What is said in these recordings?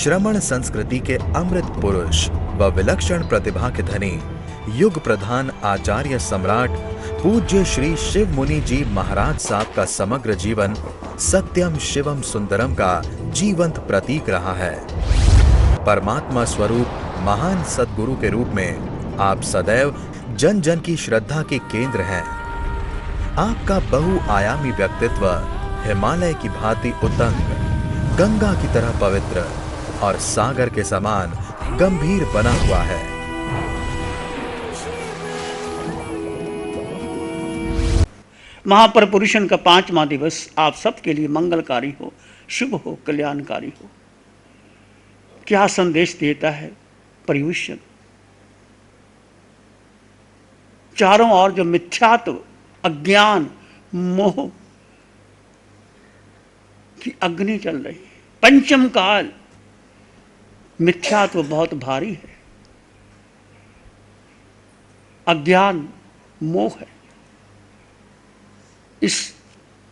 श्रमण संस्कृति के अमृत पुरुष व विलक्षण प्रतिभा के धनी युग प्रधान आचार्य सम्राट पूज्य श्री शिव मुनि जी महाराज साहब का समग्र जीवन सत्यम शिवम सुंदरम का जीवंत प्रतीक रहा है। परमात्मा स्वरूप महान सद्गुरु के रूप में आप सदैव जन जन की श्रद्धा के केंद्र हैं। आपका बहुआयामी व्यक्तित्व हिमालय की भांति उतंग, गंगा की तरह पवित्र और सागर के समान गंभीर बना हुआ है। महापरपुरुषन का 5वां दिवस आप सबके लिए मंगलकारी हो, शुभ हो, कल्याणकारी हो। क्या संदेश देता है पर्युषण? चारों ओर जो मिथ्यात्व, अज्ञान, मोह की अग्नि चल रही है, पंचम काल मिथ्यात्व बहुत भारी है, अज्ञान, मोह है। इस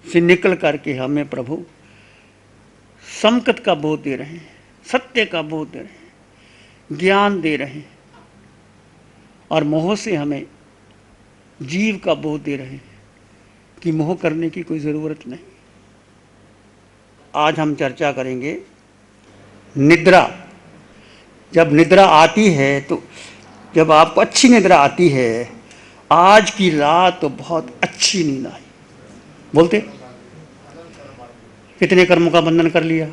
से निकल करके हमें प्रभु समकत का बोध दे रहे हैं, सत्य का बोध दे रहे हैं, ज्ञान दे रहे हैं और मोह से हमें जीव का बोध दे रहे हैं कि मोह करने की कोई ज़रूरत नहीं। आज हम चर्चा करेंगे निद्रा। जब निद्रा आती है तो जब आपको अच्छी निद्रा आती है, आज की रात तो बहुत अच्छी नींद आई, बोलते कितने कर्मों का बंधन कर लिया।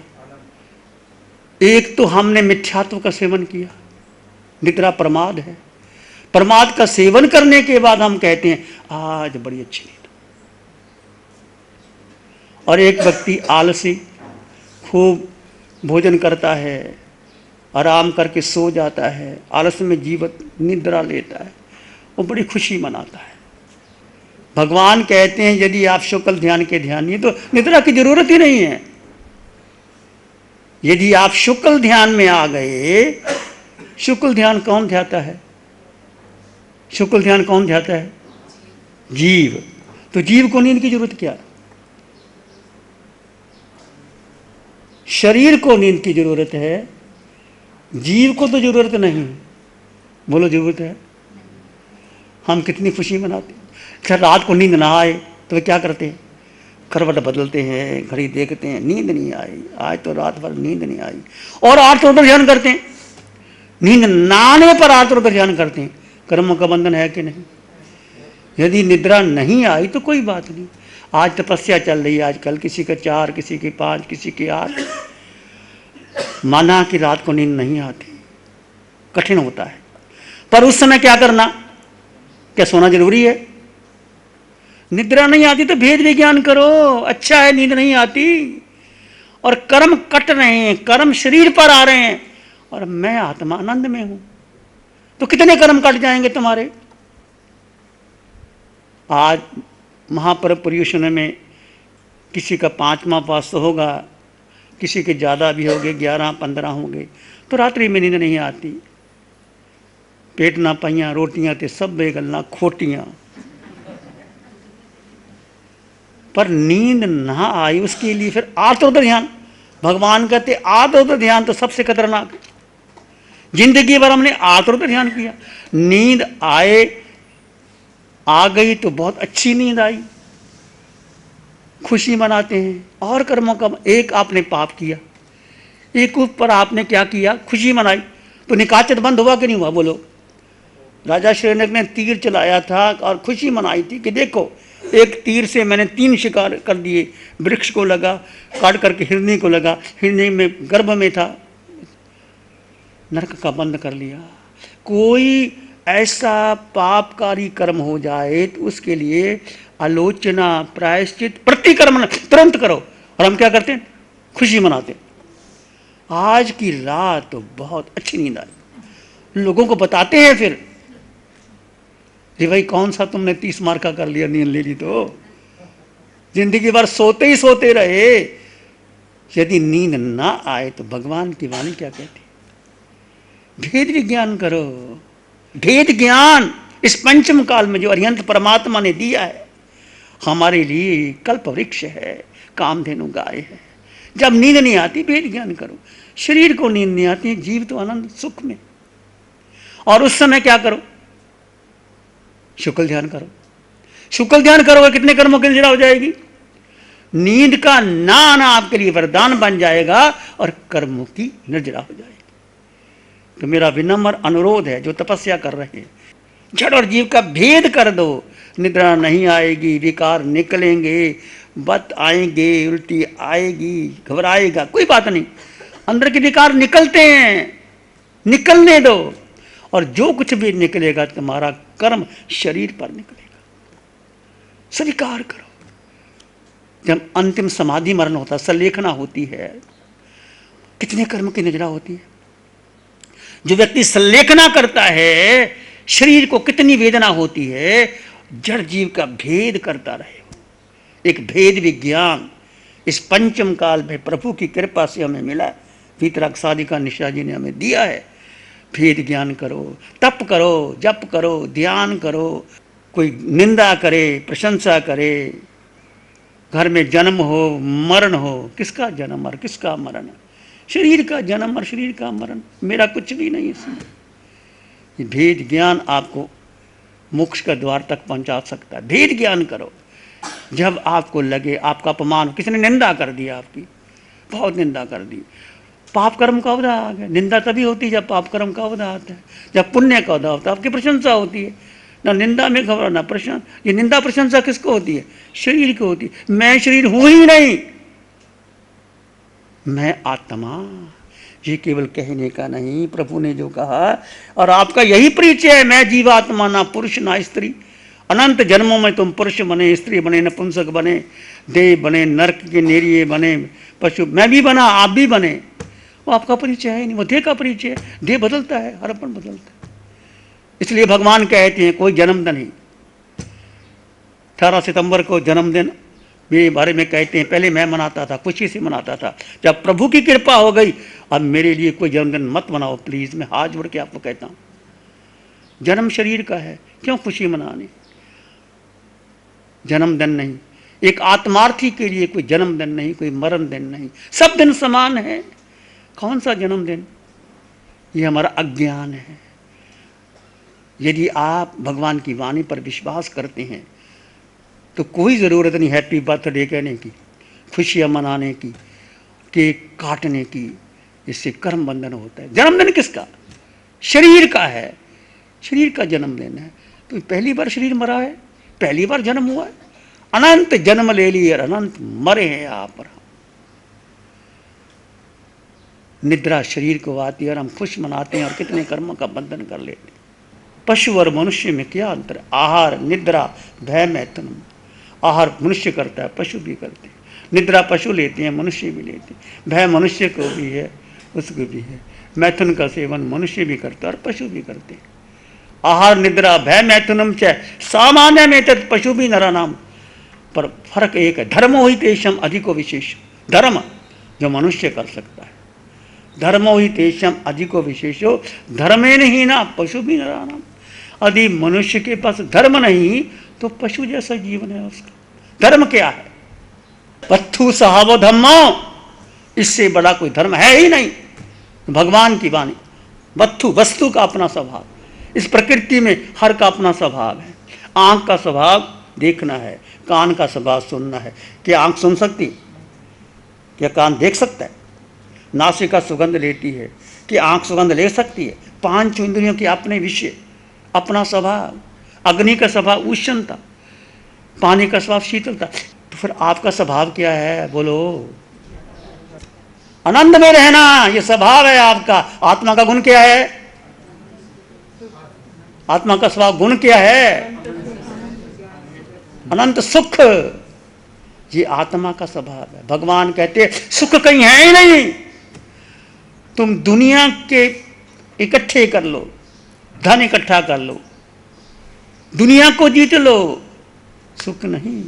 एक तो हमने मिथ्यात्व का सेवन किया, निद्रा प्रमाद है। प्रमाद का सेवन करने के बाद हम कहते हैं आज बड़ी अच्छी नींद। और एक व्यक्ति आलसी, खूब भोजन करता है, आराम करके सो जाता है, आलस में जीवित निद्रा लेता है, वो बड़ी खुशी मनाता है। भगवान कहते हैं यदि आप शुक्ल ध्यान के ध्यानी तो निद्रा की जरूरत ही नहीं है। यदि आप शुक्ल ध्यान में आ गए, शुक्ल ध्यान कौन ध्याता है? शुक्ल ध्यान कौन ध्याता है? जीव। तो जीव को नींद की जरूरत क्या है? शरीर को नींद की जरूरत है, जीव को तो जरूरत नहीं। बोलो जरूरत है? हम कितनी खुशी मनाते हैं। अच्छा, रात को नींद ना आए तो वे क्या करते हैं? करवट बदलते हैं, घड़ी देखते हैं, नींद नहीं आई, आज तो रात भर नींद नहीं आई, और आर्त उधर ध्यान करते हैं। नींद ना आने पर आर्त उधर ध्यान करते हैं। कर्मों का बंधन है कि नहीं? यदि निद्रा नहीं आई तो कोई बात नहीं। आज तपस्या चल रही है आजकल, किसी का 4, किसी के 5, किसी के 8। माना कि रात को नींद नहीं आती, कठिन होता है, पर उस समय क्या करना? क्या सोना जरूरी है? निद्रा नहीं आती तो भेद विज्ञान करो। अच्छा है नींद नहीं आती और कर्म कट रहे हैं, कर्म शरीर पर आ रहे हैं और मैं आत्मा आनंद में हूं, तो कितने कर्म कट जाएंगे तुम्हारे। आज महापरपुरुषों में किसी का 5वां पास तो होगा, किसी के ज़्यादा भी हो गए, 11-15 हो गए, तो रात्रि में नींद नहीं आती। पेट ना पाइयां रोटियां ते सब बेगल्ला खोटियां। पर नींद ना आई उसके लिए फिर आत्मोदर ध्यान। भगवान कहते आत्मोदर ध्यान तो सबसे खतरनाक है। जिंदगी भर हमने आत्मोदर ध्यान किया, नींद आ गई तो बहुत अच्छी नींद आई, खुशी मनाते हैं। और कर्मों का एक आपने पाप किया, एक ऊपर आपने क्या किया? खुशी मनाई, तो निकाचत बंद हुआ कि नहीं हुआ? बोलो। राजा श्रीनक ने तीर चलाया था और खुशी मनाई थी कि देखो एक तीर से मैंने 3 शिकार कर दिए। वृक्ष को लगा, काट करके हिरनी को लगा, हिरनी में गर्भ में था, नरक का बंद कर लिया। कोई ऐसा पापकारी कर्म हो जाए तो उसके लिए आलोचना, प्रायश्चित, प्रतिकर्म तुरंत करो। और हम क्या करते हैं? खुशी मनाते हैं। आज की रात तो बहुत अच्छी नींद आई। लोगों को बताते हैं फिर कि भाई कौन सा तुमने 30 मार्क का कर लिया, नींद ले ली तो जिंदगी भर सोते ही सोते रहे। यदि नींद ना आए तो भगवान की वाणी क्या कहती? भेद विज्ञान करो। भेद ज्ञान इस पंचम काल में जो अरिहंत परमात्मा ने दिया है हमारे लिए कल्प वृक्ष है, कामधेनु गाय है। जब नींद नहीं आती भेद ज्ञान करो। शरीर को नींद नहीं आती, जीव तो आनंद सुख में, और उस समय क्या करो? शुक्ल ध्यान करो। शुक्ल ध्यान करोगे कितने कर्मों की निर्जरा हो जाएगी। नींद का ना आना आपके लिए वरदान बन जाएगा और कर्मों की निर्जरा हो जाएगी। तो मेरा विनम्र अनुरोध है, जो तपस्या कर रहे हैं, जड़ और जीव का भेद कर दो। निद्रा नहीं आएगी, विकार निकलेंगे, बत आएंगे, उल्टी आएगी, घबराएगा, कोई बात नहीं। अंदर के विकार निकलते हैं, निकलने दो। और जो कुछ भी निकलेगा तुम्हारा कर्म शरीर पर निकलेगा। स्वीकार करो। जब अंतिम समाधि मरण होता है, सलेखना होती है, कितने कर्म की निजरा होती है। जो व्यक्ति सलेखना करता है, शरीर को कितनी वेदना होती है। जड़ जीव का भेद करता रहे, एक भेद विज्ञान इस पंचम काल में प्रभु की कृपा से हमें मिला। वीतराग साधिका निशा जी ने हमें दिया है। भेद ज्ञान करो, तप करो, जप करो, ध्यान करो। कोई निंदा करे, प्रशंसा करे, घर में जन्म हो मरण हो, किसका जन्म और किसका मरण? शरीर का जन्म और शरीर का मरण, मेरा कुछ भी नहीं इसमें। ये भेद ज्ञान आपको मोक्ष का द्वार तक पहुंचा सकता है। भेद ज्ञान करो। जब आपको लगे आपका अपमान, किसी ने निंदा कर दिया आपकी, बहुत निंदा कर दी, पाप कर्म का उदय आ गया। निंदा तभी होती है जब पाप कर्म का उदय आता है। जब पुण्य का उदय होता है आपकी प्रशंसा होती है। ना निंदा में घबरा ना प्रशंसा। ये निंदा प्रशंसा किसको होती है? शरीर को होती है। मैं शरीर हूं ही नहीं, मैं आत्मा। ये केवल कहने का नहीं, प्रभु ने जो कहा और आपका यही परिचय है। मैं जीवात्मा, ना पुरुष ना स्त्री। अनंत जन्मों में तुम पुरुष बने, स्त्री बने, नपुंसक बने, देव बने, नरक के नेरिये बने, पशु, मैं भी बना, आप भी बने। वो आपका परिचय है नहीं, वो देह का परिचय है। देह बदलता है, हरपन बदलता है। इसलिए भगवान कहते हैं कोई जन्मदिन नहीं। 18 सितंबर को जन्मदिन मेरे बारे में कहते हैं, पहले मैं मनाता था, खुशी से मनाता था। जब प्रभु की कृपा हो गई, अब मेरे लिए कोई जन्मदिन मत मनाओ प्लीज। मैं हाथ जोड़ के आपको कहता हूं, जन्म शरीर का है, क्यों खुशी मनानी? जन्मदिन नहीं। एक आत्मार्थी के लिए कोई जन्मदिन नहीं, कोई मरण दिन नहीं, सब दिन समान है। कौन सा जन्मदिन? ये हमारा अज्ञान है। यदि आप भगवान की वाणी पर विश्वास करते हैं तो कोई ज़रूरत नहीं हैप्पी बर्थडे कहने की, खुशियाँ मनाने की, केक काटने की। इससे कर्म बंधन होता है। जन्मदिन किसका? शरीर का है। शरीर का जन्मदिन है। तो पहली बार शरीर मरा है, पहली बार जन्म हुआ है। अनंत जन्म ले लिए और अनंत मरे हैं आप पर। निद्रा शरीर को आती है और हम खुश मनाते हैं और कितने कर्मों का बंधन कर लेते हैं। पशु और मनुष्य में क्या अंतर? आहार, निद्रा, भय, मैथुन। आहार मनुष्य करता है, पशु भी करते हैं। निद्रा पशु लेते हैं, मनुष्य भी लेते हैं। भय मनुष्य को भी है, उसको भी है। मैथुन का सेवन मनुष्य भी करता है और पशु भी करते हैं। आहार, निद्रा, भय, मैथुनम च सामान्य में तत् पशु भी नरानाम। पर फर्क एक है, धर्मो ही तेषम अधिको विशेष। धर्म जो मनुष्य कर सकता है, धर्मो ही तेषम अधिको विशेषो धर्मेन ही ना पशु भी नरानाम। यदि मनुष्य के पास धर्म नहीं तो पशु जैसा जीवन है उसका। धर्म क्या है? पत्थु सहावो धम्मो, इससे बड़ा कोई धर्म है ही नहीं। भगवान की वाणी, वत्थु वस्तु का अपना स्वभाव। इस प्रकृति में हर का अपना स्वभाव है। आंख का स्वभाव देखना है, कान का स्वभाव सुनना है। क्या आंख सुन सकती? क्या कान देख सकता है? नासिका सुगंध लेती है, कि आंख सुगंध ले सकती है? पांच इंद्रियों के अपने विषय, अपना स्वभाव। अग्नि का स्वभाव उष्णता, पानी का स्वभाव शीतलता। तो फिर आपका स्वभाव क्या है? बोलो। आनंद में रहना, ये स्वभाव है आपका। आत्मा का गुण क्या है? आत्मा का स्वभाव गुण क्या है? अनंत सुख। ये आत्मा का स्वभाव है। भगवान कहते हैं सुख कहीं है ही नहीं। तुम दुनिया के इकट्ठे कर लो, धन इकट्ठा कर लो, दुनिया को जीत लो, सुख नहीं।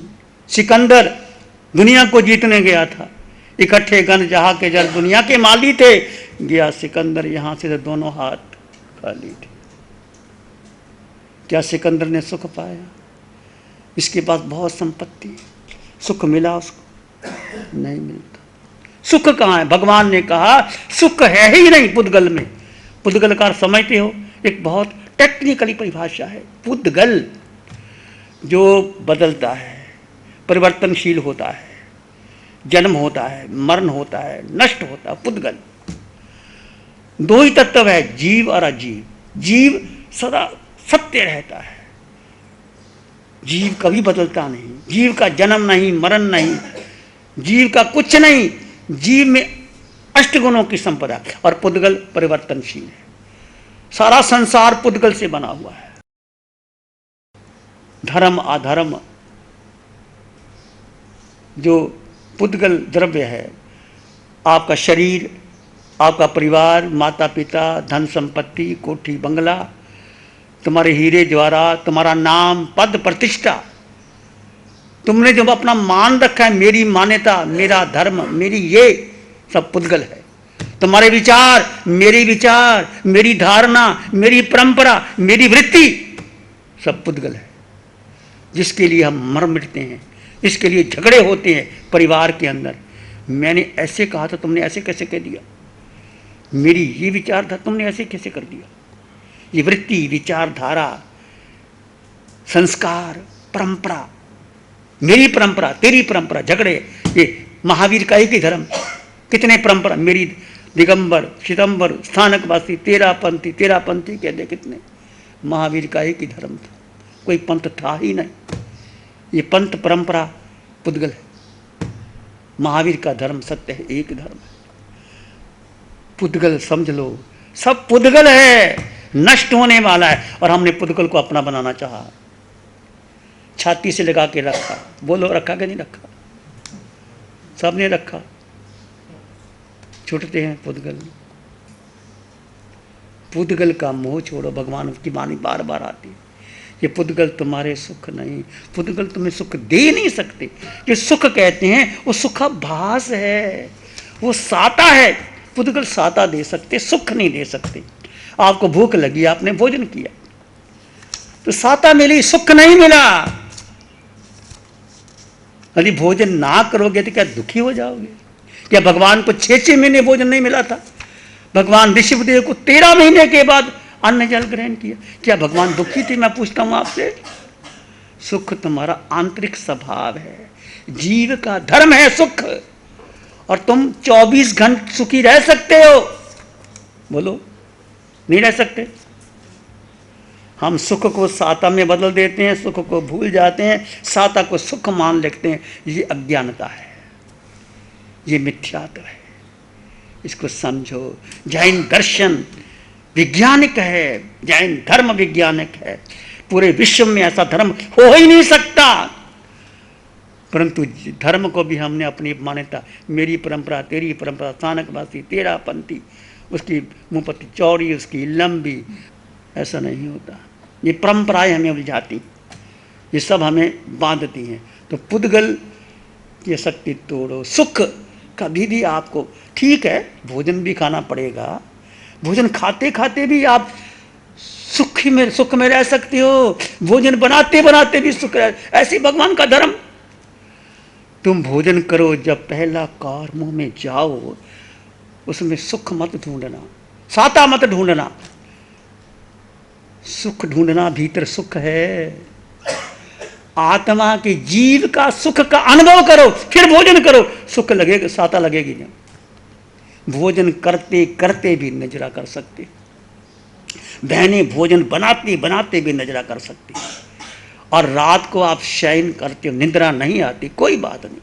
सिकंदर दुनिया को जीतने गया था, इकट्ठे गन जहा के जल दुनिया के माली थे। गया सिकंदर, यहां से दोनों हाथ खाली थे। क्या सिकंदर ने सुख पाया? इसके पास बहुत संपत्ति, सुख मिला उसको? नहीं मिलता। सुख कहाँ है? भगवान ने कहा सुख है ही नहीं पुद्गल में। पुद्गल का समझते हो? एक बहुत टेक्निकली परिभाषा है। पुद्गल जो बदलता है, परिवर्तनशील होता है, जन्म होता है, मरण होता है, नष्ट होता है, पुद्गल। दो ही तत्व है, जीव और अजीव। जीव सदा सत्य रहता है, जीव कभी बदलता नहीं, जीव का जन्म नहीं, मरण नहीं, जीव का कुछ नहीं। जीव में अष्टगुणों की संपदा, और पुद्गल परिवर्तनशील है। सारा संसार पुद्गल से बना हुआ है। धर्म अधर्म जो पुद्गल द्रव्य है, आपका शरीर, आपका परिवार, माता पिता, धन संपत्ति, कोठी बंगला, तुम्हारे हीरे जवाहरात, तुम्हारा नाम, पद प्रतिष्ठा, तुमने जो अपना मान रखा है, मेरी मान्यता, मेरा धर्म, मेरी, ये सब पुद्गल है। तुम्हारे विचार, मेरी धारणा, मेरी परंपरा, मेरी वृत्ति, सब पुद्गल है। जिसके लिए हम मर मिटते हैं, इसके लिए झगड़े होते हैं परिवार के अंदर। मैंने ऐसे कहा था, तुमने ऐसे कैसे कह दिया? मेरी ये विचार था, तुमने ऐसे कैसे कर दिया? ये वृत्ति, विचारधारा, संस्कार, परंपरा, मेरी परंपरा, तेरी परंपरा, झगड़े। ये महावीर का एक ही धर्म, कितने परंपरा, मेरी दिगंबर, सितंबर, स्थानकवासी, तेरा पंथी कह दे कितने। महावीर का एक ही धर्म था, कोई पंथ था ही नहीं। ये पंथ परंपरा पुद्गल है। महावीर का धर्म सत्य है, एक धर्म है। पुद्गल समझ लो, सब पुद्गल है, नष्ट होने वाला है। और हमने पुद्गल को अपना बनाना चाहा, छाती से लगा के रखा। बोलो, रखा कि नहीं रखा? सबने रखा। छूटते हैं पुद्गल। पुद्गल का मोह छोड़ो। भगवान की वाणी बार बार आती है, ये पुद्गल तुम्हारे सुख नहीं, पुद्गल तुम्हें सुख दे नहीं सकते। जो सुख कहते हैं वो सुखाभास है, वो साता है। पुद्गल साता दे सकते, सुख नहीं दे सकते। आपको भूख लगी, आपने भोजन किया तो साता मिली, सुख नहीं मिला। यदि भोजन ना करोगे तो क्या दुखी हो जाओगे? क्या भगवान को 6 महीने भोजन नहीं मिला था? भगवान ऋषभदेव को 13 महीने के बाद अन्न जल ग्रहण किया। क्या भगवान दुखी थे? मैं पूछता हूं आपसे। सुख तुम्हारा आंतरिक स्वभाव है, जीव का धर्म है सुख। और तुम 24 घंटे सुखी रह सकते हो? बोलो, नहीं रह सकते। हम सुख को साता में बदल देते हैं, सुख को भूल जाते हैं, साता को सुख मान लेते हैं। ये अज्ञानता है, ये मिथ्यात्व है। इसको समझो। जैन दर्शन वैज्ञानिक है, जैन धर्म वैज्ञानिक है। पूरे विश्व में ऐसा धर्म हो ही नहीं सकता। परंतु धर्म को भी हमने अपनी मान्यता, मेरी परंपरा, तेरी परंपरा, स्थानकवासी, तेरा पंथी, उसकी मुंहपत्ती चौड़ी, उसकी लंबी, ऐसा नहीं होता। ये परंपराएं हमें उलझाती, ये सब हमें बांधती हैं। तो पुद्गल की शक्ति तोड़ो। सुख कभी भी आपको, ठीक है भोजन भी खाना पड़ेगा, भोजन खाते खाते भी आप सुख में रह सकते हो, भोजन बनाते बनाते भी सुख रह। ऐसे भगवान का धर्म। तुम भोजन करो, जब पहला कार मुंह में जाओ उसमें सुख मत ढूंढना, साता मत ढूंढना। सुख ढूंढना, भीतर सुख है। आत्मा के जीव का सुख का अनुभव करो, फिर भोजन करो, सुख लगेगा, साता लगेगी नहीं। भोजन करते करते भी नजरा कर सकते, बहनें भोजन बनाते बनाते भी नजरा कर सकती। और रात को आप शयन करते हो, निद्रा नहीं आती, कोई बात नहीं,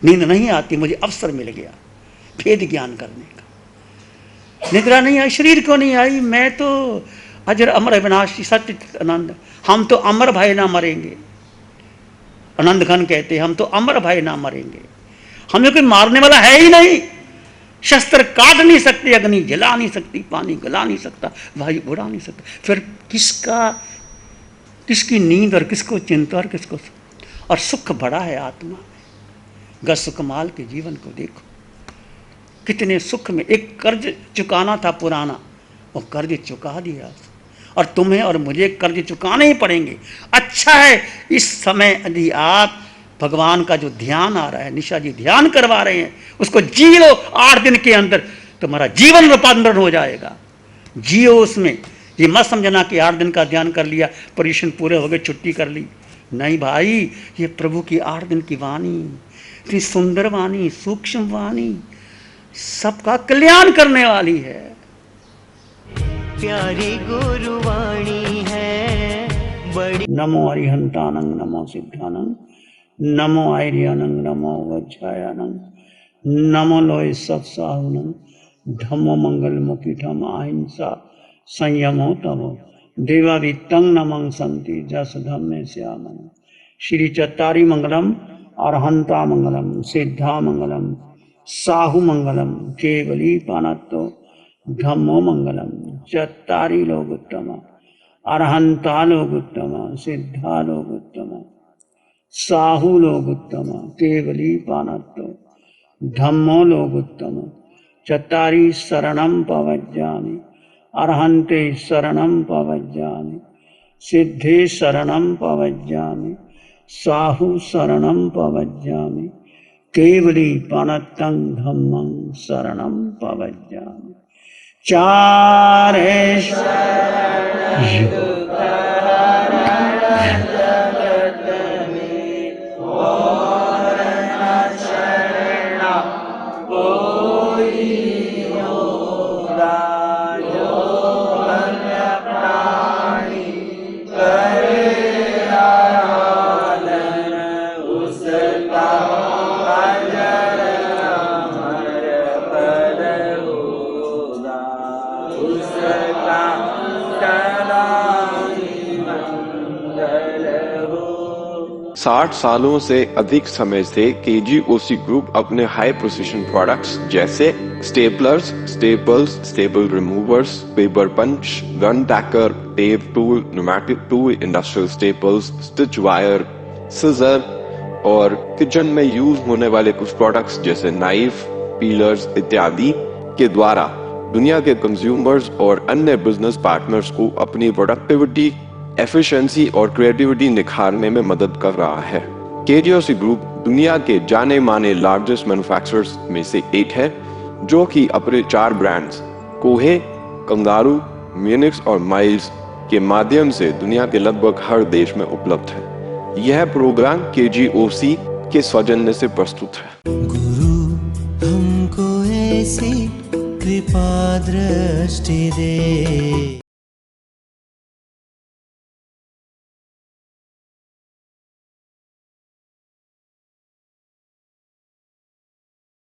नींद नहीं आती, मुझे अवसर मिल गया भेद ज्ञान करने का। निद्रा नहीं आई, शरीर क्यों नहीं आई? मैं तो अजर अमर अविनाशी सत्य आनंद, हम तो अमर भाई ना मरेंगे। आनंद खान कहते हैं हम तो अमर भाई ना मरेंगे, हमें कोई मारने वाला है ही नहीं। शस्त्र काट नहीं सकते, अग्नि जला नहीं सकती, पानी गला नहीं सकता, वायु उड़ा नहीं सकता। फिर किसकी नींद और किसको चिंता और किसको और सुख बड़ा है आत्मा में। गस कमाल के जीवन को देखो, कितने सुख में। एक कर्ज चुकाना था पुराना, वो कर्ज चुका दिया। और तुम्हें और मुझे कर्ज चुकाने ही पड़ेंगे। अच्छा है इस समय यदि आप भगवान का जो ध्यान आ रहा है, निशा जी ध्यान करवा रहे हैं, उसको जी लो 8 दिन के अंदर, तुम्हारा जीवन रूपांतरण हो जाएगा। जियो उसमें। ये मत समझना कि 8 दिन का ध्यान कर लिया, परिश्रम पूरे हो गए, छुट्टी कर ली। नहीं भाई, ये प्रभु की 8 दिन की वाणी, इतनी सुंदर वाणी, सूक्ष्म वाणी, सबका कल्याण करने वाली है। प्यारी गुरुवाणी है बड़ी। नमो अरिहंतानंग, नमो सिद्धानंग, नमो आर्यानंग, नमो वज्रायानंग, नमो लोय सत्साहुनंग, धम्मो मंगल मुखिठम अहिंसा संयमो तमो देवावित्तं नमं संति जस धम्मे श्यामन। श्री चत्तारी मंगलम, अरहंता मंगलम, सिद्धा मंगलम, साहु मंगलम, केवली पानत्तो धम्मो मंगलम। चत्तारी लोग उत्तम, अरहंता लोग उत्तम, सिद्धा लोग उत्तम, साहु लोग उत्तम, केवली पानत्तो धम्मो लोग उत्तम। चत्तारी शरणं पवज्जामि, अरहन्ते शरणं पवज्जामि, सिद्धे शरणं पवज्जामि, साहु शरणं पवज्जामि, केवली पानत्तं धम्मं शरणं पवज्जामि। चारेश साठ सालों से अधिक समय से केजीओसी ग्रुप अपने हाई प्रोसिशन प्रोडक्ट्स जैसे staplers, staples, staple removers, paper punch, gun tacker, tape tool, pneumatic tool, industrial staples, stitch wire, scissor और किचन में यूज होने वाले कुछ प्रोडक्ट्स जैसे नाइफ, पीलर्स इत्यादि के द्वारा दुनिया के कंज्यूमर्स और अन्य बिजनेस पार्टनर्स को अपनी प्रोडक्टिविटी, एफिशिएंसी और क्रिएटिविटी निखारने में मदद कर रहा है। केजीओसी ग्रुप दुनिया के जाने माने लार्जेस्ट मैन्युफैक्चरर्स में से एक है, जो कि अपने 4 ब्रांड्स कोहे, कंगारू, म्यूनिक्स और माइल्स के माध्यम से दुनिया के लगभग हर देश में उपलब्ध है। यह प्रोग्राम केजीओसी के सौजन्य से प्रस्तुत है। गुरु हमको ऐसी कृपा दृष्टि दे।